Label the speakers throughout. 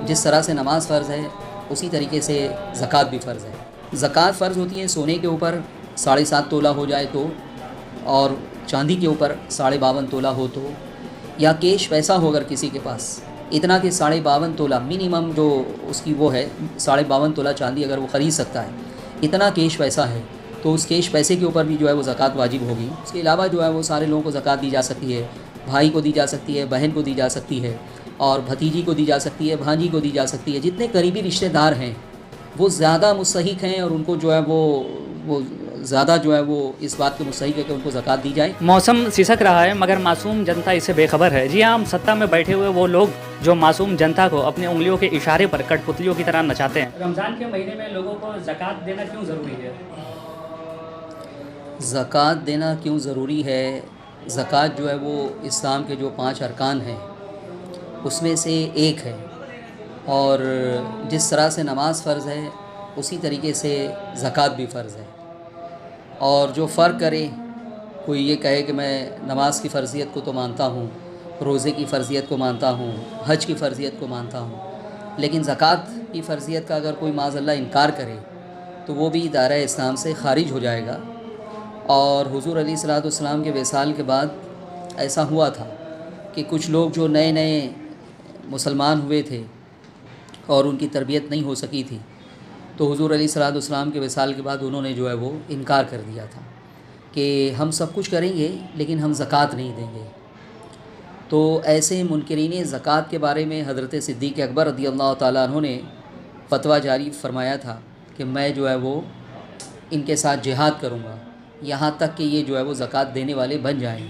Speaker 1: جس طرح سے نماز فرض ہے اسی طریقے سے زکوٰۃ بھی فرض ہے۔ زکوٰۃ فرض ہوتی ہے سونے کے اوپر 7.5 تولہ ہو جائے تو، اور چاندی کے اوپر 52.5 تولہ ہو تو، یا کیش پیسہ ہو اگر کسی کے پاس اتنا کہ 52.5 تولہ منیمم جو اس کی وہ ہے، 52.5 تولہ چاندی اگر وہ خرید سکتا ہے، اتنا کیش پیسہ ہے تو اس کیش پیسے کے اوپر بھی جو ہے وہ زکوٰۃ واجب ہوگی۔ اس کے علاوہ جو ہے وہ سارے لوگوں کو زکوٰۃ دی جا سکتی ہے، بھائی کو دی جا سکتی ہے، بہن کو دی جا سکتی ہے، اور بھتیجی کو دی جا سکتی ہے، بھانجی کو دی جا سکتی ہے۔ جتنے قریبی رشتہ دار ہیں وہ زیادہ مستحق ہیں، اور ان کو جو ہے وہ زیادہ جو ہے وہ اس بات کے مستحق ہے کہ ان کو زکوٰۃ دی جائے۔
Speaker 2: موسم سسک رہا ہے مگر معصوم جنتا اس سے بے خبر ہے۔ جی ہاں، ہم سطح میں بیٹھے ہوئے وہ لوگ جو معصوم جنتا کو اپنی انگلیوں کے اشارے پر کٹ پتلیوں کی طرح نچاتے ہیں۔ رمضان کے مہینے میں لوگوں کو زکوٰۃ دینا کیوں ضروری ہے؟
Speaker 1: زکوٰۃ دینا کیوں ضروری ہے؟ زکوٰۃ جو ہے وہ اسلام کے جو 5 ارکان ہیں اس میں سے ایک ہے، اور جس طرح سے نماز فرض ہے اسی طریقے سے زکوٰۃ بھی فرض ہے۔ اور جو فرق کرے، کوئی یہ کہے کہ میں نماز کی فرضیت کو تو مانتا ہوں، روزے کی فرضیت کو مانتا ہوں، حج کی فرضیت کو مانتا ہوں، لیکن زکوٰۃ کی فرضیت کا اگر کوئی معاذ اللہ انکار کرے تو وہ بھی دائرہ اسلام سے خارج ہو جائے گا۔ اور حضور علیہ الصلوۃ والسلام کے وصال کے بعد ایسا ہوا تھا کہ کچھ لوگ جو نئے نئے مسلمان ہوئے تھے اور ان کی تربیت نہیں ہو سکی تھی، تو حضور علیہ الصلوۃ والسلام کے وصال کے بعد انہوں نے جو ہے وہ انکار کر دیا تھا کہ ہم سب کچھ کریں گے لیکن ہم زکوٰۃ نہیں دیں گے۔ تو ایسے منکرین زکوٰۃ کے بارے میں حضرت صدیق اکبر رضی اللہ تعالیٰ عنہ نے فتویٰ جاری فرمایا تھا کہ میں جو ہے وہ ان کے ساتھ جہاد کروں گا یہاں تک کہ یہ جو ہے وہ زکوٰۃ دینے والے بن جائیں۔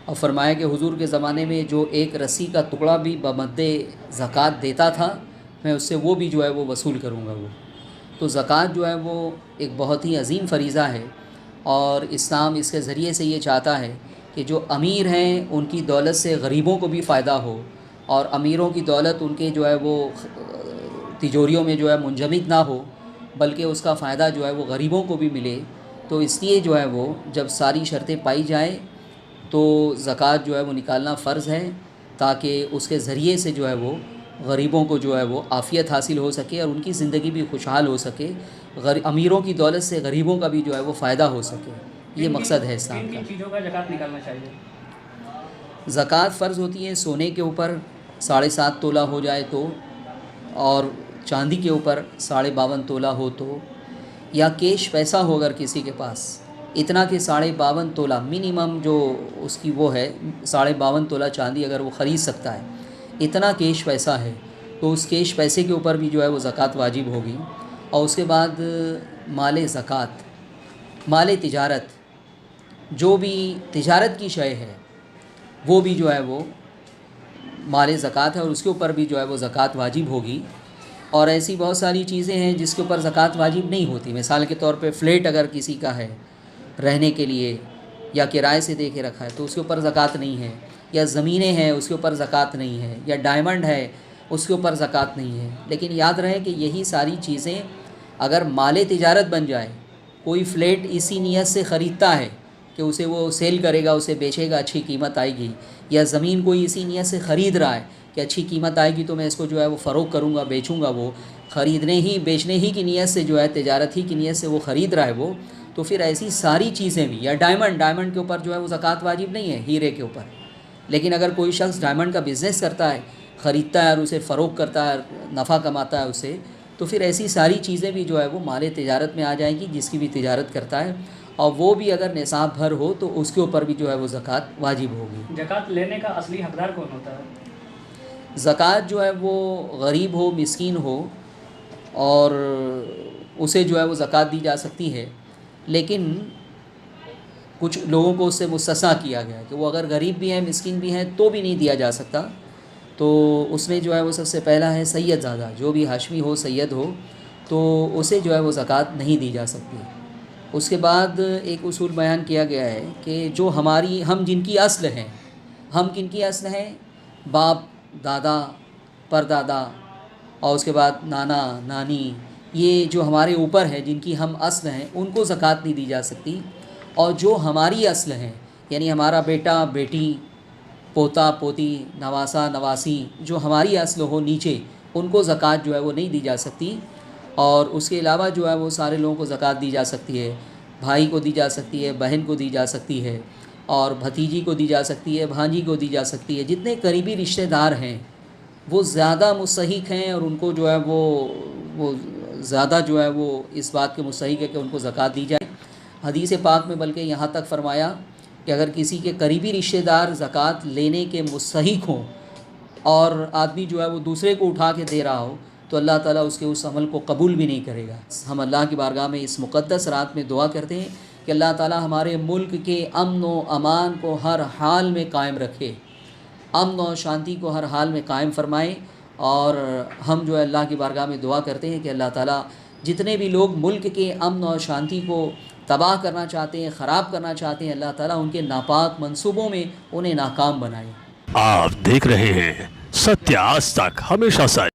Speaker 1: اور فرمایا کہ حضور کے زمانے میں جو ایک رسی کا ٹکڑا بھی بمد زکوٰۃ دیتا تھا میں اس سے وہ بھی جو ہے وہ وصول کروں گا۔ وہ تو زکوٰۃ جو ہے وہ ایک بہت ہی عظیم فریضہ ہے، اور اسلام اس کے ذریعے سے یہ چاہتا ہے کہ جو امیر ہیں ان کی دولت سے غریبوں کو بھی فائدہ ہو، اور امیروں کی دولت ان کے جو ہے وہ تجوریوں میں جو ہے منجمد نہ ہو، بلکہ اس کا فائدہ جو ہے وہ غریبوں کو بھی ملے۔ تو اس لیے جو ہے وہ جب ساری شرطیں پائی جائیں تو زکوٰۃ جو ہے وہ نکالنا فرض ہے، تاکہ اس کے ذریعے سے جو ہے وہ غریبوں کو جو ہے وہ عافیت حاصل ہو سکے اور ان کی زندگی بھی خوشحال ہو سکے، امیروں کی دولت سے غریبوں کا بھی جو ہے وہ فائدہ ہو سکے۔ یہ مقصد ہے اسلام کا۔
Speaker 2: کن چیزوں کا زکوٰۃ نکالنا چاہیے؟
Speaker 1: زکوٰۃ فرض ہوتی ہے سونے کے اوپر 7.5 تولہ ہو جائے تو، اور چاندی کے اوپر 52.5 تولہ ہو تو، یا کیش پیسہ ہو اگر کسی کے پاس اتنا کہ 52.5 تولہ منیمم جو اس کی وہ ہے، 52.5 تولہ چاندی اگر وہ خرید سکتا ہے، اتنا کیش پیسہ ہے تو اس کیش پیسے کے اوپر بھی جو ہے وہ زکوٰۃ واجب ہوگی۔ اور اس کے بعد مال زکوٰۃ، مال تجارت، جو بھی تجارت کی شے ہے وہ بھی جو ہے وہ مال زکوٰۃ ہے، اور اس کے اوپر بھی جو ہے وہ زکوٰۃ واجب ہوگی۔ اور ایسی بہت ساری چیزیں ہیں جس کے اوپر زکوٰۃ واجب نہیں ہوتی، مثال کے طور پہ فلیٹ اگر کسی کا ہے رہنے کے لیے یا کرائے سے دے کے رکھا ہے تو اس کے اوپر زکوٰۃ نہیں ہے، یا زمینیں ہیں اس کے اوپر زکوٰۃ نہیں ہے، یا ڈائمنڈ ہے اس کے اوپر زکوٰۃ نہیں ہے۔ لیکن یاد رہے کہ یہی ساری چیزیں اگر مال تجارت بن جائے، کوئی فلیٹ اسی نیت سے خریدتا ہے کہ اسے وہ سیل کرے گا، اسے بیچے گا، اچھی قیمت آئے گی، یا زمین کوئی اسی نیت سے خرید رہا ہے کہ اچھی قیمت آئے گی تو میں اس کو جو ہے وہ فروخت کروں گا، بیچوں گا، وہ خریدنے ہی بیچنے ہی کی نیت سے جو ہے، تجارت ہی کی نیت سے وہ خرید رہا ہے وہ، تو پھر ایسی ساری چیزیں بھی، یا ڈائمنڈ کے اوپر جو ہے وہ زکوٰۃ واجب نہیں ہے، ہیرے کے اوپر۔ لیکن اگر کوئی شخص ڈائمنڈ کا بزنس کرتا ہے، خریدتا ہے اور اسے فروخت کرتا ہے، نفع کماتا ہے اسے، تو پھر ایسی ساری چیزیں بھی جو ہے وہ مال تجارت میں آ جائیں گی، جس کی بھی تجارت کرتا ہے، اور وہ بھی اگر نصاب بھر ہو تو اس کے اوپر بھی جو ہے وہ زکوٰۃ واجب ہوگی۔
Speaker 2: زکوٰۃ لینے کا اصلی حقدار کون ہوتا ہے؟
Speaker 1: زکوٰۃ جو ہے وہ غریب ہو، مسکین ہو، اور اسے جو ہے وہ زکوٰۃ دی جا سکتی ہے، لیکن کچھ لوگوں کو اس سے مستثنیٰ کیا گیا ہے کہ وہ اگر غریب بھی ہیں، مسکین بھی ہیں تو بھی نہیں دیا جا سکتا۔ تو اس میں جو ہے وہ سب سے پہلا ہے سید زادہ، جو بھی ہاشمی ہو، سید ہو، تو اسے جو ہے وہ زکوٰۃ نہیں دی جا سکتی۔ اس کے بعد ایک اصول بیان کیا گیا ہے کہ جو ہم جن کی اصل ہیں، ہم کن کی اصل ہیں؟ باپ، دادا، پردادا، اور اس کے بعد نانا، نانی، یہ جو ہمارے اوپر ہے جن کی ہم اصل ہیں، ان کو زکوٰۃ نہیں دی جا سکتی۔ اور جو ہماری اصل ہیں، یعنی ہمارا بیٹا، بیٹی، پوتا، پوتی، نواسا، نواسی، جو ہماری اصل ہو نیچے، ان کو زکوٰۃ جو ہے وہ نہیں دی جا سکتی، اور اس کے علاوہ جو ہے وہ سارے لوگوں کو زکوٰۃ دی جا سکتی ہے۔ بھائی کو دی جا سکتی ہے، بہن کو دی جا سکتی ہے، اور بھتیجی کو دی جا سکتی ہے، بھانجی کو دی جا سکتی ہے۔ جتنے قریبی رشتہ دار ہیں وہ زیادہ مستحق ہیں، اور ان کو جو ہے وہ زیادہ جو ہے وہ اس بات کے مستحق ہے کہ ان کو زکوٰۃ دی جائے۔ حدیث پاک میں بلکہ یہاں تک فرمایا کہ اگر کسی کے قریبی رشتہ دار زکوٰۃ لینے کے مستحق ہوں اور آدمی جو ہے وہ دوسرے کو اٹھا کے دے رہا ہو تو اللہ تعالیٰ اس کے اس عمل کو قبول بھی نہیں کرے گا۔ ہم اللہ کی بارگاہ میں اس مقدس رات میں دعا کرتے ہیں کہ اللہ تعالیٰ ہمارے ملک کے امن و امان کو ہر حال میں قائم رکھے، امن و شانتی کو ہر حال میں قائم فرمائے، اور ہم جو ہے اللہ کی بارگاہ میں دعا کرتے ہیں کہ اللہ تعالیٰ جتنے بھی لوگ ملک کے امن اور شانتی کو تباہ کرنا چاہتے ہیں، خراب کرنا چاہتے ہیں، اللہ تعالیٰ ان کے ناپاک منصوبوں میں انہیں ناکام بنائے۔
Speaker 3: آپ دیکھ رہے ہیں ستیہ آج تک، ہمیشہ سچ۔